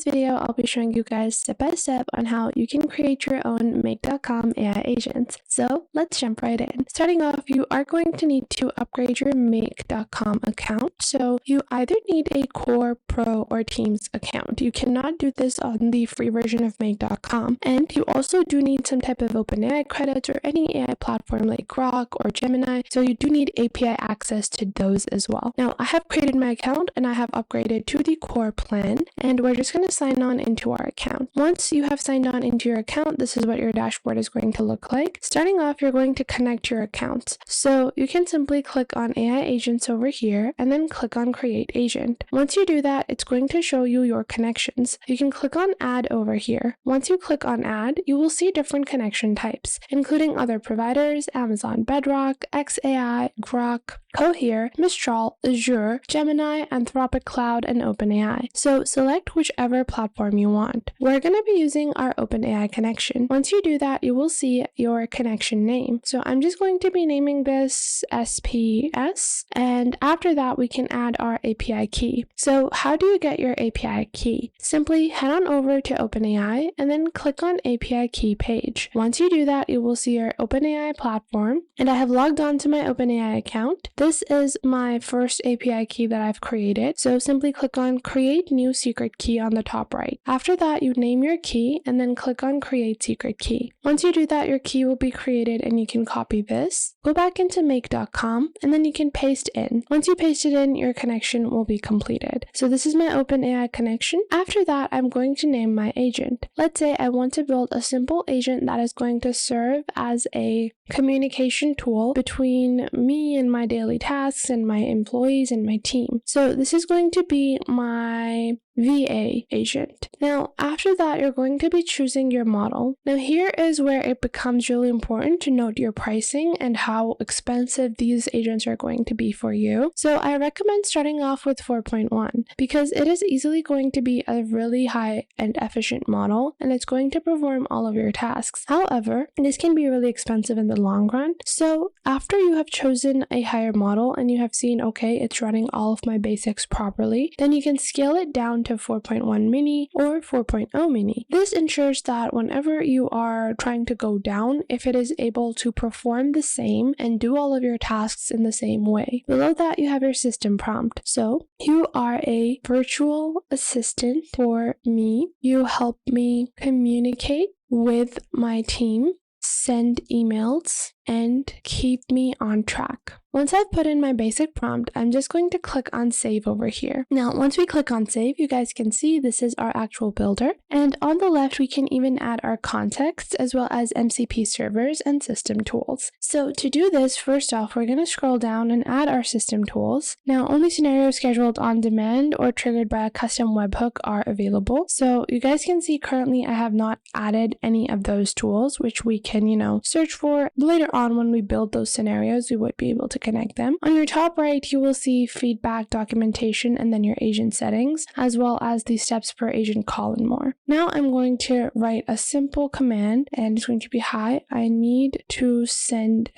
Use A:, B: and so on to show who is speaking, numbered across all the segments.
A: this video, I'll be showing you guys step by step on how you can create your own Make.com AI agents. So let's jump right in. Starting off, you are going to need to upgrade your Make.com account. So you either need a Core, Pro, or Teams account. You cannot do this on the free version of Make.com. And you also do need some type of OpenAI credits or any AI platform like Grok or Gemini. So you do need API access to those as well. Now, I have created my account and I have upgraded to the Core plan, and we're just going to sign on into our account. Once you have signed on into your account, this is what your dashboard is going to look like. Starting off, you're going to connect your accounts. So you can simply click on AI agents over here and then click on create agent. Once you do that, it's going to show you your connections. You can click on add over here. Once you click on add, you will see different connection types, including other providers, Amazon Bedrock, xAI, Grok, Cohere, Mistral, Azure, Gemini, Anthropic Cloud, and OpenAI. So select whichever platform you want. We're going to be using our OpenAI connection. Once you do that, you will see your connection name. So I'm just going to be naming this SPS, and after that, we can add our API key. So how do you get your API key? Simply head on over to OpenAI and then click on API key page. Once you do that, you will see your OpenAI platform, and I have logged on to my OpenAI account. This is my first API key that I've created. So simply click on create new secret key on the top right. After that, you name your key and then click on create secret key. Once you do that, your key will be created and you can copy this. Go back into Make.com and then you can paste in. Once you paste it in, your connection will be completed. So this is my OpenAI connection. After that, I'm going to name my agent. Let's say I want to build a simple agent that is going to serve as a communication tool between me and my daily tasks and my employees and my team. So this is going to be my VA agent. Now, after that, you're going to be choosing your model. Now, here is where it becomes really important to note your pricing and how expensive these agents are going to be for you. So I recommend starting off with 4.1 because it is easily going to be a really high and efficient model, and it's going to perform all of your tasks. However, this can be really expensive in the long run. So after you have chosen a higher model and you have seen, okay, it's running all of my basics properly, then you can scale it down to 4.1 mini or 4.0 mini. This ensures that whenever you are trying to go down, if it is able to perform the same and do all of your tasks in the same way. Below that, you have your system prompt. So you are a virtual assistant for me. You help me communicate with my team, send emails, and keep me on track. Once I've put in my basic prompt, I'm just going to click on save over here. Now, once we click on save, you guys can see this is our actual builder. And on the left, we can even add our context as well as MCP servers and system tools. So to do this, first off, we're going to scroll down and add our system tools. Now, only scenarios scheduled on demand or triggered by a custom webhook are available. So you guys can see currently I have not added any of those tools, which we can, search for later on. When we build those scenarios, we would be able to connect them. On your top right, you will see feedback, documentation, and then your agent settings, as well as the steps per agent call and more. Now I'm going to write a simple command, and it's going to be, hi, I need to send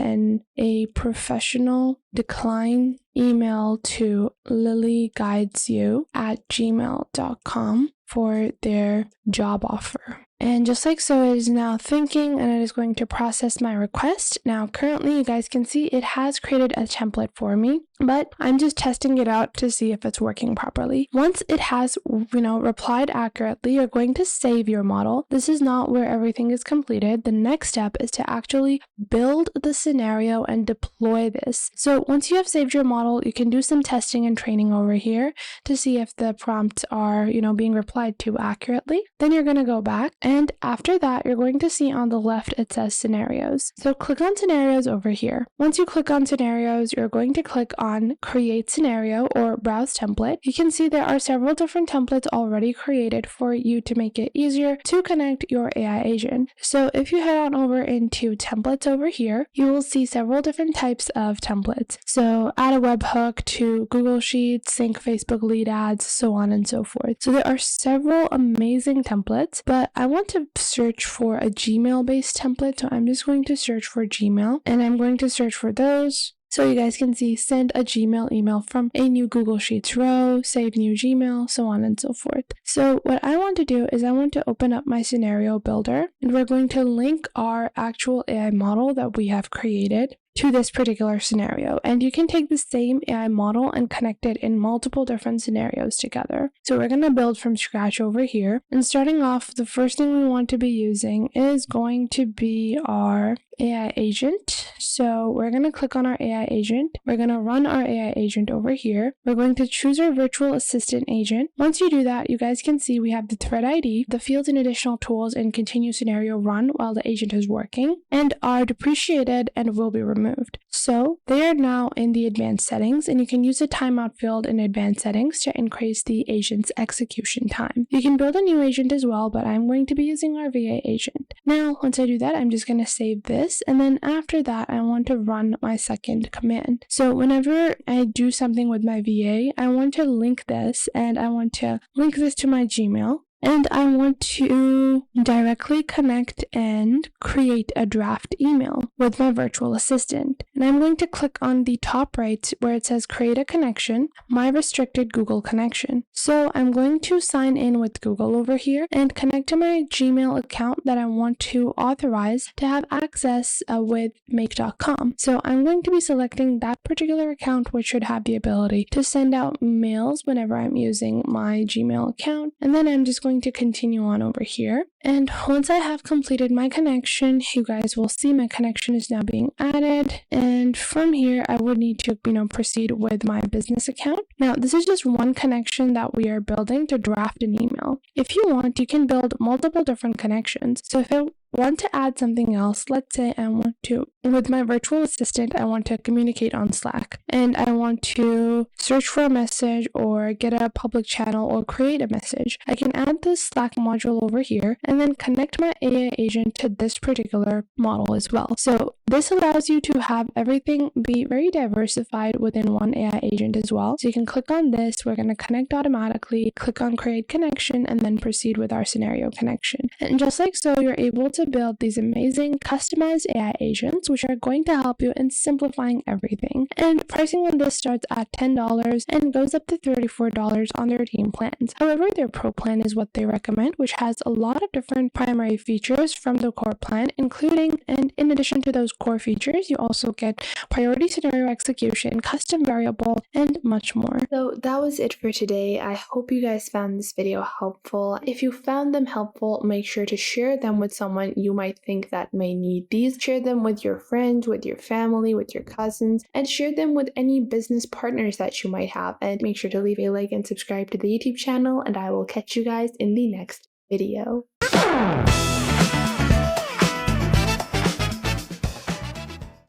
A: a professional decline email to lilyguidesyou@gmail.com for their job offer. And just like so, it is now thinking and it is going to process my request. Now, currently, you guys can see it has created a template for me, but I'm just testing it out to see if it's working properly. Once it has, replied accurately, you're going to save your model. This is not where everything is completed. The next step is to actually build the scenario and deploy this. So once you have saved your model, you can do some testing and training over here to see if the prompts are, being replied to accurately. Then you're going to go back. And after that, you're going to see on the left, it says scenarios. So click on scenarios over here. Once you click on scenarios, you're going to click on create scenario or browse template. You can see there are several different templates already created for you to make it easier to connect your AI agent. So if you head on over into templates over here, you will see several different types of templates. So add a webhook to Google Sheets, sync Facebook lead ads, so on and so forth. So there are several amazing templates, but I want to search for a Gmail based template. So I'm just going to search for Gmail and I'm going to search for those. So you guys can see send a Gmail email from a new Google Sheets row, save new Gmail, so on and so forth. So what I want to do is I want to open up my scenario builder, and we're going to link our actual AI model that we have created to this particular scenario. And you can take the same AI model and connect it in multiple different scenarios together. So we're going to build from scratch over here. And starting off, the first thing we want to be using is going to be our AI agent. So we're going to click on our AI agent. We're going to run our AI agent over here. We're going to choose our virtual assistant agent. Once you do that, you guys can see we have the thread ID, the fields and additional tools, and continue scenario run while the agent is working, and are depreciated and will be removed. So they are now in the advanced settings, and you can use the timeout field in advanced settings to increase the agent's execution time. You can build a new agent as well, but I'm going to be using our VA agent. Now, once I do that, I'm just going to save this, and then after that, I want to run my second command. So whenever I do something with my VA, I want to link this, and I want to link this to my Gmail. And I want to directly connect and create a draft email with my virtual assistant. And I'm going to click on the top right where it says create a connection, my restricted Google connection. So I'm going to sign in with Google over here and connect to my Gmail account that I want to authorize to have access with Make.com. So I'm going to be selecting that particular account, which should have the ability to send out mails whenever I'm using my Gmail account. And then I'm just going to continue on over here. And once I have completed my connection, you guys will see my connection is now being added. And from here, I would need to, proceed with my business account. Now, this is just one connection that we are building to draft an email. If you want, you can build multiple different connections. So if I want to add something else, let's say I want to, with my virtual assistant, I want to communicate on Slack, and I want to search for a message or get a public channel or create a message. I can add this Slack module over here and then connect my AI agent to this particular model as well. So this allows you to have everything be very diversified within one AI agent as well. So you can click on this, we're going to connect automatically, click on create connection, and then proceed with our scenario connection. And just like so, you're able to build these amazing customized AI agents, which are going to help you in simplifying everything. And pricing on this starts at $10 and goes up to $34 on their team plans. However, their pro plan is what they recommend, which has a lot of different primary features from the core plan, including, and in addition to those core features, you also get priority scenario execution, custom variable, and much more. So that was it for today. I hope you guys found this video helpful. If you found them helpful, make sure to share them with someone you might think that may need these. Share them with your friends, with your family, with your cousins, and share them with any business partners that you might have. And make sure to leave a like and subscribe to the YouTube channel, and I will catch you guys in the next video.